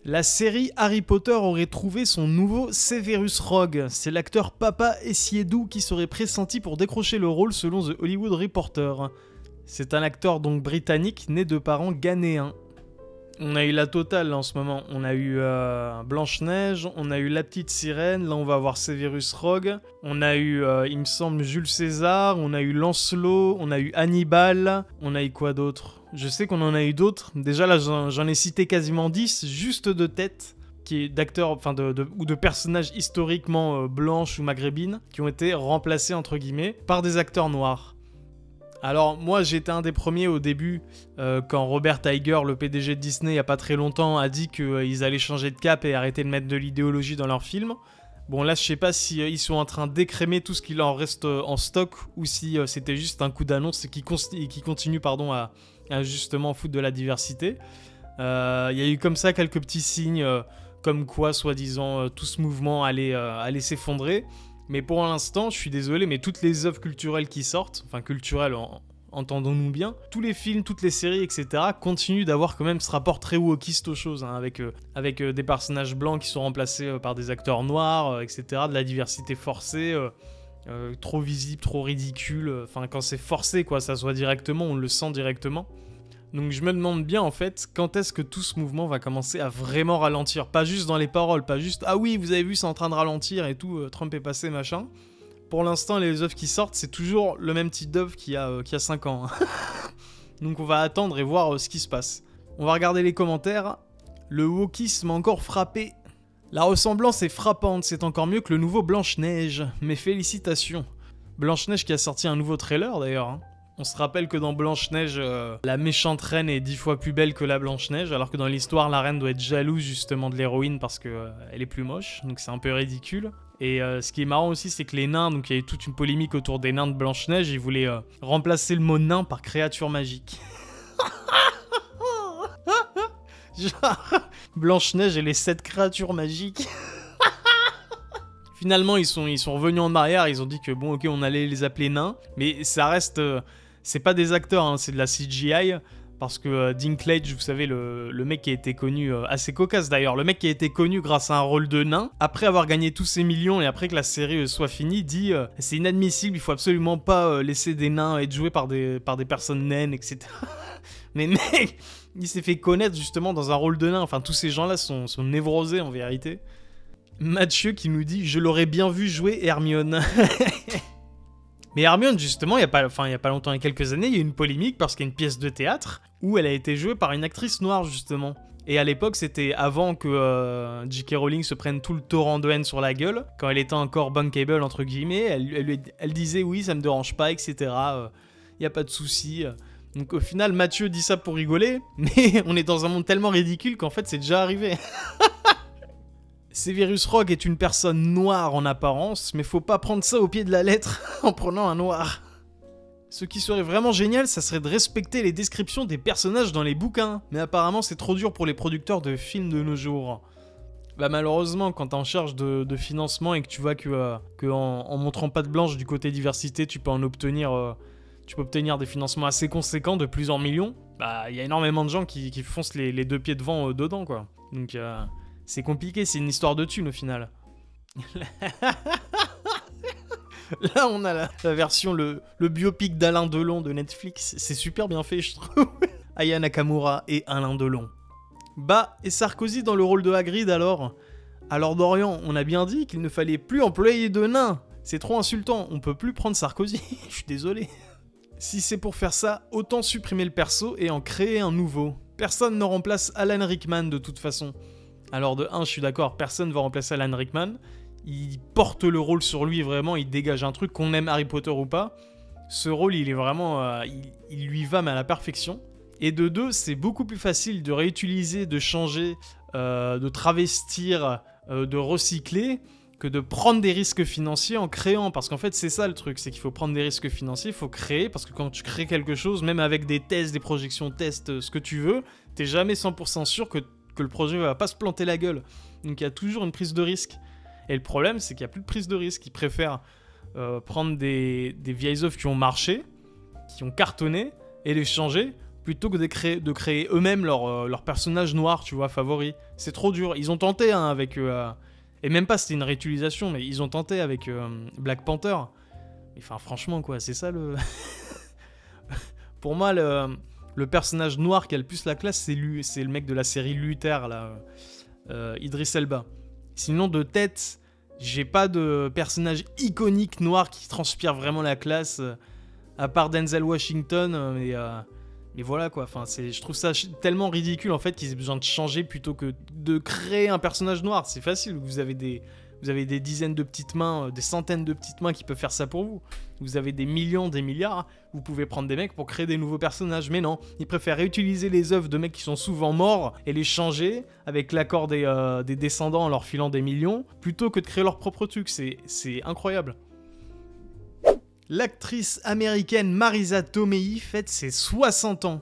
La série Harry Potter aurait trouvé son nouveau Severus Rogue. C'est l'acteur Papa Essiedu qui serait pressenti pour décrocher le rôle selon The Hollywood Reporter. C'est un acteur donc britannique né de parents ghanéens. On a eu la totale là, en ce moment. On a eu Blanche-Neige, on a eu La Petite Sirène, là on va avoir Severus Rogue. On a eu, il me semble, Jules César, on a eu Lancelot, on a eu Hannibal, on a eu quoi d'autre ? Je sais qu'on en a eu d'autres. Déjà là j'en ai cité quasiment 10, juste de tête, qui est d'acteurs, enfin ou de personnages historiquement blanches ou maghrébines, qui ont été remplacés entre guillemets par des acteurs noirs. Alors moi j'étais un des premiers au début quand Robert Iger, le PDG de Disney il n'y a pas très longtemps, a dit qu'ils allaient changer de cap et arrêter de mettre de l'idéologie dans leurs films. Bon là je sais pas si ils sont en train d'écrémer tout ce qu'il en reste en stock ou si c'était juste un coup d'annonce qui continue à justement foutre de la diversité. Il y a eu comme ça quelques petits signes comme quoi soi-disant tout ce mouvement allait s'effondrer. Mais pour l'instant, je suis désolé, mais toutes les œuvres culturelles qui sortent, enfin culturelles, entendons-nous bien, tous les films, toutes les séries, etc., continuent d'avoir quand même ce rapport très wokiste aux choses, hein, avec des personnages blancs qui sont remplacés par des acteurs noirs, etc., de la diversité forcée, trop visible, trop ridicule, enfin quand c'est forcé, quoi, ça se voit directement, on le sent directement. Donc je me demande bien en fait quand est-ce que tout ce mouvement va commencer à vraiment ralentir. Pas juste dans les paroles, pas juste « Ah oui, vous avez vu, c'est en train de ralentir et tout, Trump est passé, machin ». Pour l'instant, les œuvres qui sortent, c'est toujours le même type d'œuvre qu'il y a 5 ans. Donc on va attendre et voir ce qui se passe. On va regarder les commentaires. Le wokisme m'a encore frappé. La ressemblance est frappante, c'est encore mieux que le nouveau Blanche-Neige. Mes félicitations. Blanche-Neige qui a sorti un nouveau trailer d'ailleurs, hein. On se rappelle que dans Blanche-Neige, la méchante reine est 10 fois plus belle que la Blanche-Neige, alors que dans l'histoire, la reine doit être jalouse justement de l'héroïne parce qu'elle est plus moche, donc c'est un peu ridicule. Et ce qui est marrant aussi, c'est que les nains, donc il y a eu toute une polémique autour des nains de Blanche-Neige, ils voulaient remplacer le mot nain par créature magique. Genre, Blanche-Neige et les 7 créatures magiques. Finalement, ils sont revenus en arrière, ils ont dit que bon, ok, on allait les appeler nains, mais ça reste... c'est pas des acteurs, hein, c'est de la CGI, parce que Dinklage, vous savez, le mec qui a été connu, assez cocasse d'ailleurs, le mec qui a été connu grâce à un rôle de nain, après avoir gagné tous ses millions et après que la série soit finie, dit c'est inadmissible, il faut absolument pas laisser des nains être joués par des personnes naines, etc. Mais mec, il s'est fait connaître justement dans un rôle de nain, enfin tous ces gens-là sont névrosés en vérité. Mathieu qui nous dit « Je l'aurais bien vu jouer Hermione ». Mais Hermione, justement, il y a pas longtemps, il y a quelques années, il y a eu une polémique parce qu'il y a une pièce de théâtre où elle a été jouée par une actrice noire, justement. Et à l'époque, c'était avant que J.K. Rowling se prenne tout le torrent de haine sur la gueule, quand elle était encore bankable, entre guillemets, elle disait « Oui, ça me dérange pas, etc. Il y a pas de souci. » Donc au final, Mathieu dit ça pour rigoler, mais on est dans un monde tellement ridicule qu'en fait, c'est déjà arrivé. Severus Rogue est une personne noire en apparence, mais faut pas prendre ça au pied de la lettre en prenant un noir. Ce qui serait vraiment génial, ça serait de respecter les descriptions des personnages dans les bouquins, mais apparemment c'est trop dur pour les producteurs de films de nos jours. Bah malheureusement, quand t'es en charge de financement et que tu vois que en montrant patte blanche du côté diversité, tu peux obtenir des financements assez conséquents de plusieurs millions, bah il y a énormément de gens qui foncent les deux pieds devant dedans quoi. Donc c'est compliqué, c'est une histoire de thunes au final. Là, on a la version, le biopic d'Alain Delon de Netflix. C'est super bien fait, je trouve. Aya Nakamura et Alain Delon. Bah, et Sarkozy dans le rôle de Hagrid alors ? Alors Dorian, on a bien dit qu'il ne fallait plus employer de nains. C'est trop insultant, on peut plus prendre Sarkozy. Je suis désolé. Si c'est pour faire ça, autant supprimer le perso et en créer un nouveau. Personne ne remplace Alan Rickman de toute façon. Alors de 1, je suis d'accord, personne ne va remplacer Alan Rickman. Il porte le rôle sur lui, vraiment, il dégage un truc, qu'on aime Harry Potter ou pas. Ce rôle, il est vraiment... il lui va, mais à la perfection. Et de 2, c'est beaucoup plus facile de réutiliser, de changer, de travestir, de recycler, que de prendre des risques financiers en créant. Parce qu'en fait, c'est ça le truc, c'est qu'il faut prendre des risques financiers, il faut créer, parce que quand tu crées quelque chose, même avec des tests, des projections tests, ce que tu veux, t'es jamais 100% sûr que le projet va pas se planter la gueule. Donc il y a toujours une prise de risque. Et le problème, c'est qu'il n'y a plus de prise de risque. Ils préfèrent prendre des vieilles œuvres qui ont marché, qui ont cartonné, et les changer plutôt que de créer eux-mêmes leur personnage noir, tu vois, favori. C'est trop dur. Ils ont tenté hein, avec... et même pas c'était une réutilisation, mais ils ont tenté avec Black Panther. Enfin franchement quoi, c'est ça le... Pour moi le personnage noir qui a le plus la classe, c'est le mec de la série Luther, là, Idris Elba. Sinon de tête, j'ai pas de personnage iconique noir qui transpire vraiment la classe, à part Denzel Washington, mais voilà quoi, enfin, je trouve ça tellement ridicule en fait qu'ils aient besoin de changer plutôt que de créer un personnage noir. C'est facile, vous avez des dizaines de petites mains, des centaines de petites mains qui peuvent faire ça pour vous. Vous avez des millions, des milliards, vous pouvez prendre des mecs pour créer des nouveaux personnages. Mais non, ils préfèrent réutiliser les œuvres de mecs qui sont souvent morts et les changer avec l'accord des descendants en leur filant des millions, plutôt que de créer leur propre truc. C'est incroyable. L'actrice américaine Marisa Tomei fête ses 60 ans.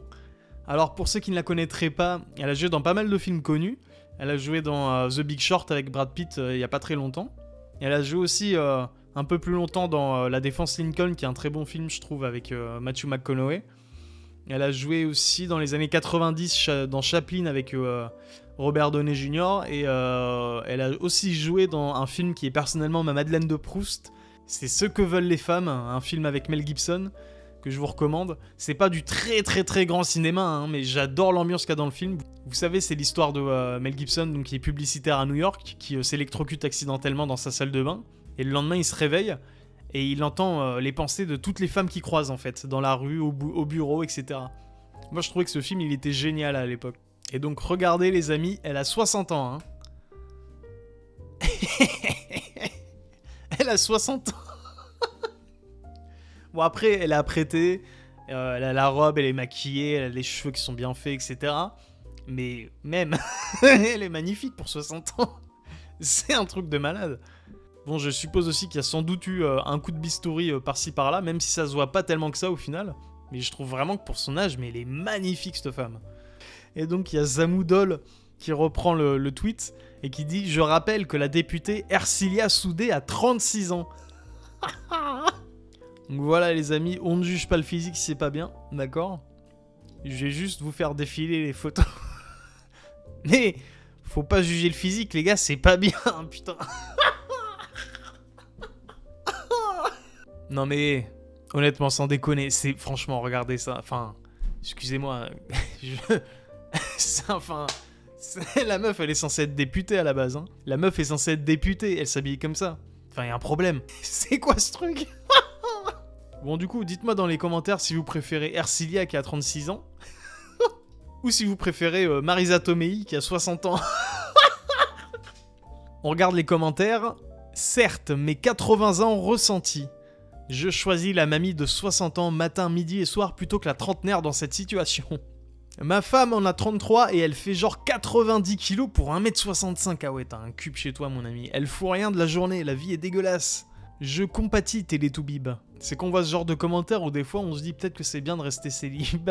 Alors pour ceux qui ne la connaîtraient pas, elle a joué dans pas mal de films connus. Elle a joué dans The Big Short avec Brad Pitt il y a pas très longtemps. Et elle a joué aussi un peu plus longtemps dans La Défense Lincoln, qui est un très bon film, je trouve, avec Matthew McConaughey. Elle a joué aussi dans les années 90 dans Chaplin avec Robert Downey Jr. Et elle a aussi joué dans un film qui est personnellement ma Madeleine de Proust. C'est Ce que veulent les femmes, un film avec Mel Gibson que je vous recommande. C'est pas du très très très grand cinéma, hein, mais j'adore l'ambiance qu'il y a dans le film. Vous savez, c'est l'histoire de Mel Gibson, donc, qui est publicitaire à New York, qui s'électrocute accidentellement dans sa salle de bain. Et le lendemain, il se réveille et il entend les pensées de toutes les femmes qu'il croise, en fait, dans la rue, au bureau, etc. Moi, je trouvais que ce film, il était génial à l'époque. Et donc, regardez, les amis, elle a 60 ans. Hein. Elle a 60 ans. Bon, après, elle est apprêtée, elle a la robe, elle est maquillée, elle a les cheveux qui sont bien faits, etc. Mais même, elle est magnifique pour 60 ans. C'est un truc de malade. Bon, je suppose aussi qu'il y a sans doute eu un coup de bistouri par-ci par-là, même si ça se voit pas tellement que ça au final. Mais je trouve vraiment que pour son âge, mais elle est magnifique cette femme. Et donc il y a Zamoudol qui reprend le tweet et qui dit « Je rappelle que la députée Ercilia Soudé a 36 ans. » Donc voilà les amis, on ne juge pas le physique si c'est pas bien, d'accord? Je vais juste vous faire défiler les photos. Mais faut pas juger le physique les gars, c'est pas bien, putain. Non mais, honnêtement, sans déconner, c'est franchement, regardez ça, enfin, excusez-moi, enfin, la meuf elle est censée être députée à la base, hein. La meuf est censée être députée, elle s'habille comme ça. Enfin, y a un problème. C'est quoi ce truc? Bon, du coup, dites-moi dans les commentaires si vous préférez Ercilia qui a 36 ans ou si vous préférez Marisa Tomei qui a 60 ans. On regarde les commentaires. Certes, mais 80 ans ressentis. Je choisis la mamie de 60 ans matin, midi et soir plutôt que la trentenaire dans cette situation. Ma femme en a 33 et elle fait genre 90 kilos pour 1m65. Ah ouais, t'as un cube chez toi, mon ami. Elle fout rien de la journée, la vie est dégueulasse. Je compatis Télétoubib. C'est qu'on voit ce genre de commentaires où des fois on se dit peut-être que c'est bien de rester célib.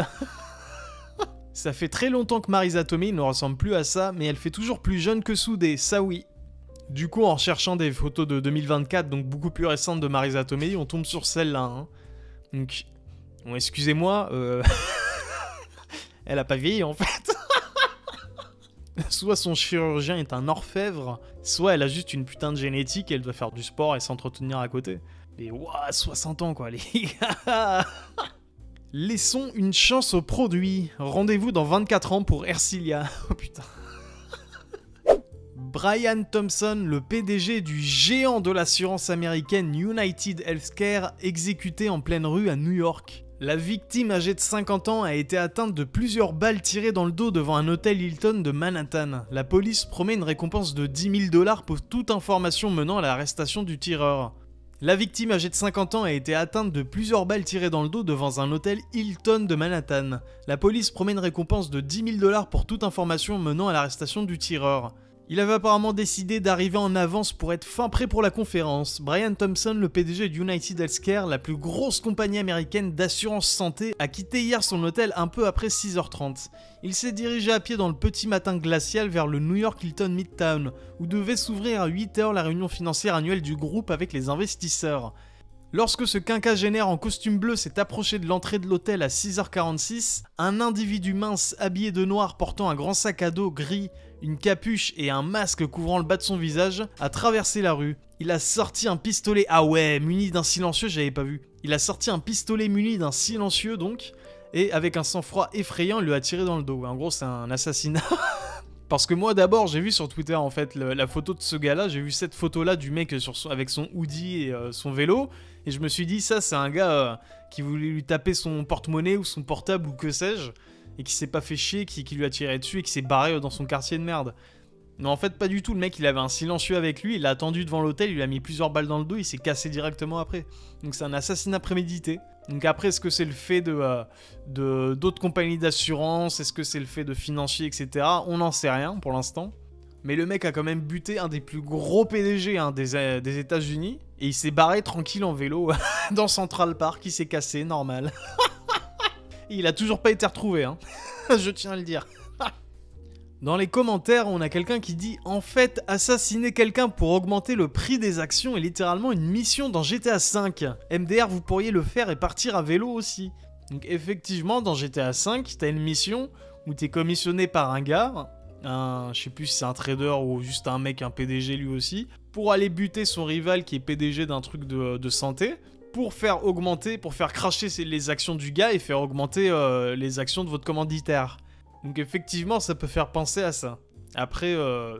Ça fait très longtemps que Marisa Tomei ne ressemble plus à ça, mais elle fait toujours plus jeune que Soudé, ça oui. Du coup, en cherchant des photos de 2024, donc beaucoup plus récentes de Marisa Tomei, on tombe sur celle-là. Hein. Donc, bon, excusez-moi, elle a pas vieilli en fait. Soit son chirurgien est un orfèvre, soit elle a juste une putain de génétique et elle doit faire du sport et s'entretenir à côté. Mais ouah, 60 ans quoi les gars. Laissons une chance au produit. Rendez-vous dans 24 ans pour Ercilia. Oh putain. Brian Thompson, le PDG du géant de l'assurance américaine United Healthcare, exécuté en pleine rue à New York. La victime âgée de 50 ans a été atteinte de plusieurs balles tirées dans le dos devant un hôtel Hilton de Manhattan. La police promet une récompense de 10 000 $ pour toute information menant à l'arrestation du tireur. La victime âgée de 50 ans a été atteinte de plusieurs balles tirées dans le dos devant un hôtel Hilton de Manhattan. La police promet une récompense de 10 000 $ pour toute information menant à l'arrestation du tireur. Il avait apparemment décidé d'arriver en avance pour être fin prêt pour la conférence. Brian Thompson, le PDG d'United Healthcare, la plus grosse compagnie américaine d'assurance santé, a quitté hier son hôtel un peu après 6h30. Il s'est dirigé à pied dans le petit matin glacial vers le New York Hilton Midtown, où devait s'ouvrir à 8h la réunion financière annuelle du groupe avec les investisseurs. Lorsque ce quinquagénaire en costume bleu s'est approché de l'entrée de l'hôtel à 6h46, un individu mince habillé de noir portant un grand sac à dos gris, une capuche et un masque couvrant le bas de son visage a traversé la rue. Il a sorti un pistolet, ah ouais, muni d'un silencieux, j'avais pas vu. Il a sorti un pistolet muni d'un silencieux donc, et avec un sang-froid effrayant, il lui a tiré dans le dos. En gros, c'est un assassinat. Parce que moi d'abord j'ai vu sur Twitter en fait la photo de ce gars là, j'ai vu cette photo là du mec avec son hoodie et son vélo, et je me suis dit ça c'est un gars qui voulait lui taper son porte-monnaie ou son portable ou que sais-je, et qui s'est pas fait chier, qui lui a tiré dessus et qui s'est barré dans son quartier de merde. Non en fait pas du tout, le mec il avait un silencieux avec lui, il l'a attendu devant l'hôtel, il lui a mis plusieurs balles dans le dos, il s'est cassé directement après. Donc c'est un assassinat prémédité. Donc après, est-ce que c'est le fait d'autres compagnies d'assurance? Est-ce que c'est le fait de financiers, etc. On n'en sait rien pour l'instant. Mais le mec a quand même buté un des plus gros PDG des États-Unis. Et il s'est barré tranquille en vélo dans Central Park. Il s'est cassé, normal. Il a toujours pas été retrouvé, hein. Je tiens à le dire. Dans les commentaires, on a quelqu'un qui dit « En fait, assassiner quelqu'un pour augmenter le prix des actions est littéralement une mission dans GTA V. MDR, vous pourriez le faire et partir à vélo aussi. » Donc effectivement, dans GTA V, t'as une mission où t'es commissionné par un gars, je sais plus si c'est un trader ou juste un mec, un PDG lui aussi, pour aller buter son rival qui est PDG d'un truc de santé, pour faire cracher les actions du gars et faire augmenter les actions de votre commanditaire. Donc effectivement, ça peut faire penser à ça. Après,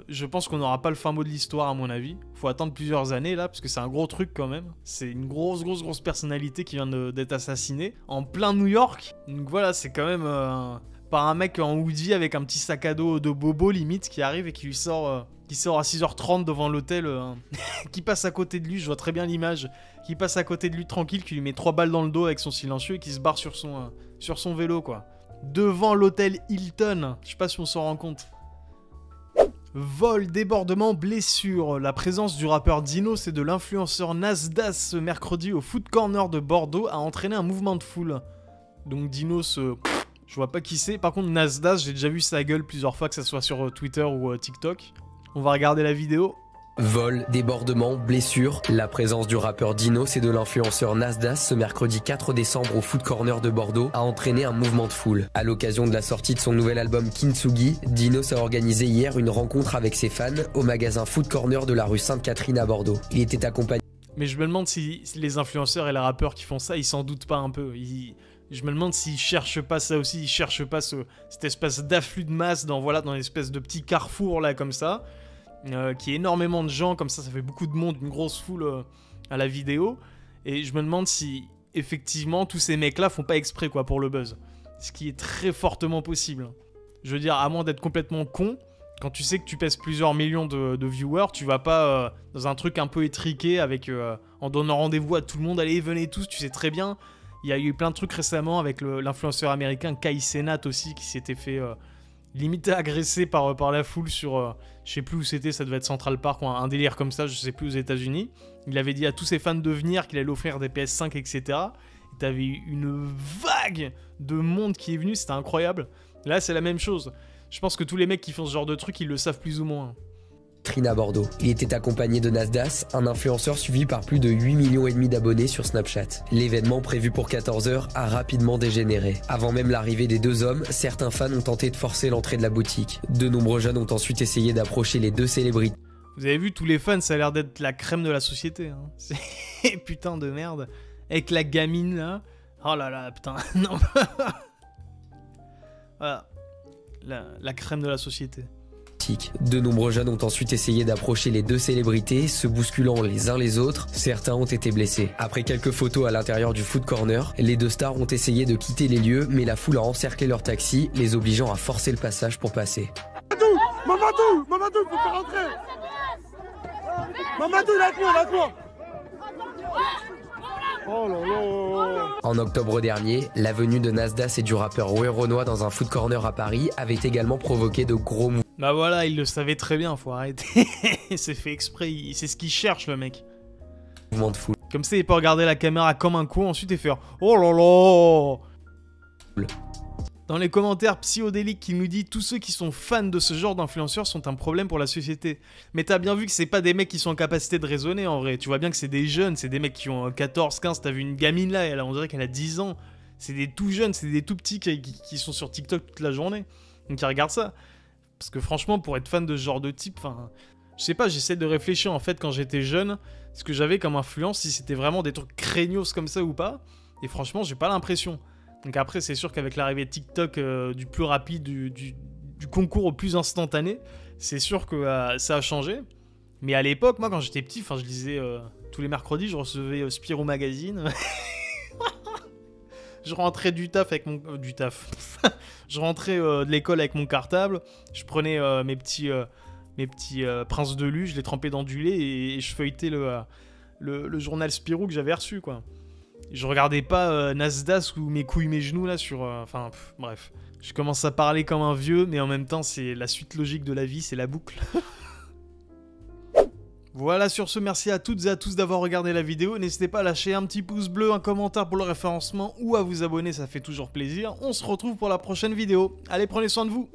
je pense qu'on n'aura pas le fin mot de l'histoire à mon avis. Faut attendre plusieurs années là, parce que c'est un gros truc quand même. C'est une grosse personnalité qui vient d'être assassinée en plein New York. Donc voilà, c'est quand même par un mec en hoodie avec un petit sac à dos de bobo limite qui arrive et qui sort à 6h30 devant l'hôtel, qui passe à côté de lui, je vois très bien l'image, qui passe à côté de lui tranquille, qui lui met 3 balles dans le dos avec son silencieux et qui se barre sur son vélo quoi. Devant l'hôtel Hilton, je sais pas si on s'en rend compte. Vol, débordement, blessure. La présence du rappeur Dinos et de l'influenceur Nasdaq ce mercredi au Food Corner de Bordeaux a entraîné un mouvement de foule. Donc Dinos, je vois pas qui c'est. Par contre Nasdaq, j'ai déjà vu sa gueule plusieurs fois, que ce soit sur Twitter ou TikTok. On va regarder la vidéo. Vol, débordement, blessure. La présence du rappeur Dinos et de l'influenceur Nasdaq ce mercredi 4 décembre au Food Corner de Bordeaux a entraîné un mouvement de foule. À l'occasion de la sortie de son nouvel album Kintsugi, Dinos a organisé hier une rencontre avec ses fans au magasin Food Corner de la rue Sainte-Catherine à Bordeaux. Il était accompagné... Mais je me demande si les influenceurs et les rappeurs qui font ça, ils s'en doutent pas un peu. Je me demande s'ils cherchent pas ça aussi, ils cherchent pas cette espèce d'afflux de masse dans l'espèce de petit carrefour là comme ça. Qui est énormément de gens, comme ça fait beaucoup de monde, une grosse foule à la vidéo, et je me demande si effectivement tous ces mecs là font pas exprès quoi pour le buzz, ce qui est très fortement possible. Je veux dire, à moins d'être complètement con, quand tu sais que tu pèses plusieurs millions de viewers, tu vas pas dans un truc un peu étriqué avec en donnant rendez-vous à tout le monde, allez venez tous, tu sais très bien, il y a eu plein de trucs récemment avec l'influenceur américain Kai Cenat aussi qui s'était fait limite agressé par la foule sur, je sais plus où c'était, ça devait être Central Park ou un délire comme ça, je sais plus, aux États-Unis. Il avait dit à tous ses fans de venir qu'il allait offrir des PS5, etc. Et t'avais eu une vague de monde qui est venu, c'était incroyable. Là, c'est la même chose. Je pense que tous les mecs qui font ce genre de truc, ils le savent plus ou moins. À Bordeaux. Il était accompagné de Nasdaq, un influenceur suivi par plus de 8,5 millions d'abonnés sur Snapchat. L'événement prévu pour 14h a rapidement dégénéré. Avant même l'arrivée des deux hommes, certains fans ont tenté de forcer l'entrée de la boutique. De nombreux jeunes ont ensuite essayé d'approcher les deux célébrités. Vous avez vu, tous les fans, ça a l'air d'être la crème de la société. Hein. C'est putain de merde. Avec la gamine là. Oh là là, putain. Non. Voilà. La crème de la société. De nombreux jeunes ont ensuite essayé d'approcher les deux célébrités, se bousculant les uns les autres. Certains ont été blessés. Après quelques photos à l'intérieur du Food Corner, les deux stars ont essayé de quitter les lieux, mais la foule a encerclé leur taxi, les obligeant à forcer le passage pour passer. Mamadou, faut faire rentrer. Mamadou, lâche-moi. Oh là là. En octobre dernier, la venue de Nasdaq et du rappeur Weronois dans un Food Corner à Paris avait également provoqué de gros mouvements. Bah voilà, il le savait très bien, faut arrêter. C'est fait exprès, c'est ce qu'il cherche le mec. Mouvement de foule. Comme ça, il peut regarder la caméra comme un con, ensuite et faire oh là là. Dans les commentaires, Psyodélique qui nous dit « Tous ceux qui sont fans de ce genre d'influenceurs sont un problème pour la société. » Mais t'as bien vu que c'est pas des mecs qui sont en capacité de raisonner en vrai. Tu vois bien que c'est des jeunes, c'est des mecs qui ont 14, 15. T'as vu une gamine là, on dirait qu'elle a 10 ans. C'est des tout jeunes, c'est des tout petits qui sont sur TikTok toute la journée. Donc ils regardent ça. Parce que franchement, pour être fan de ce genre de type, enfin... Je sais pas, j'essaie de réfléchir en fait quand j'étais jeune, ce que j'avais comme influence, si c'était vraiment des trucs craignos comme ça ou pas. Et franchement, j'ai pas l'impression. Donc après, c'est sûr qu'avec l'arrivée de TikTok, du plus rapide, du concours au plus instantané, c'est sûr que ça a changé. Mais à l'époque, moi quand j'étais petit, je lisais tous les mercredis, je recevais Spirou Magazine. Je rentrais du taf avec mon... du taf. Je rentrais de l'école avec mon cartable, je prenais mes petits Princes de Lu, je les trempais dans du lait et je feuilletais le journal Spirou que j'avais reçu, quoi. Je regardais pas Nasdaq ou Mes couilles, mes genoux, là, sur... bref. Je commence à parler comme un vieux, mais en même temps, c'est la suite logique de la vie, c'est la boucle. Voilà, sur ce, merci à toutes et à tous d'avoir regardé la vidéo. N'hésitez pas à lâcher un petit pouce bleu, un commentaire pour le référencement ou à vous abonner, ça fait toujours plaisir. On se retrouve pour la prochaine vidéo. Allez, prenez soin de vous.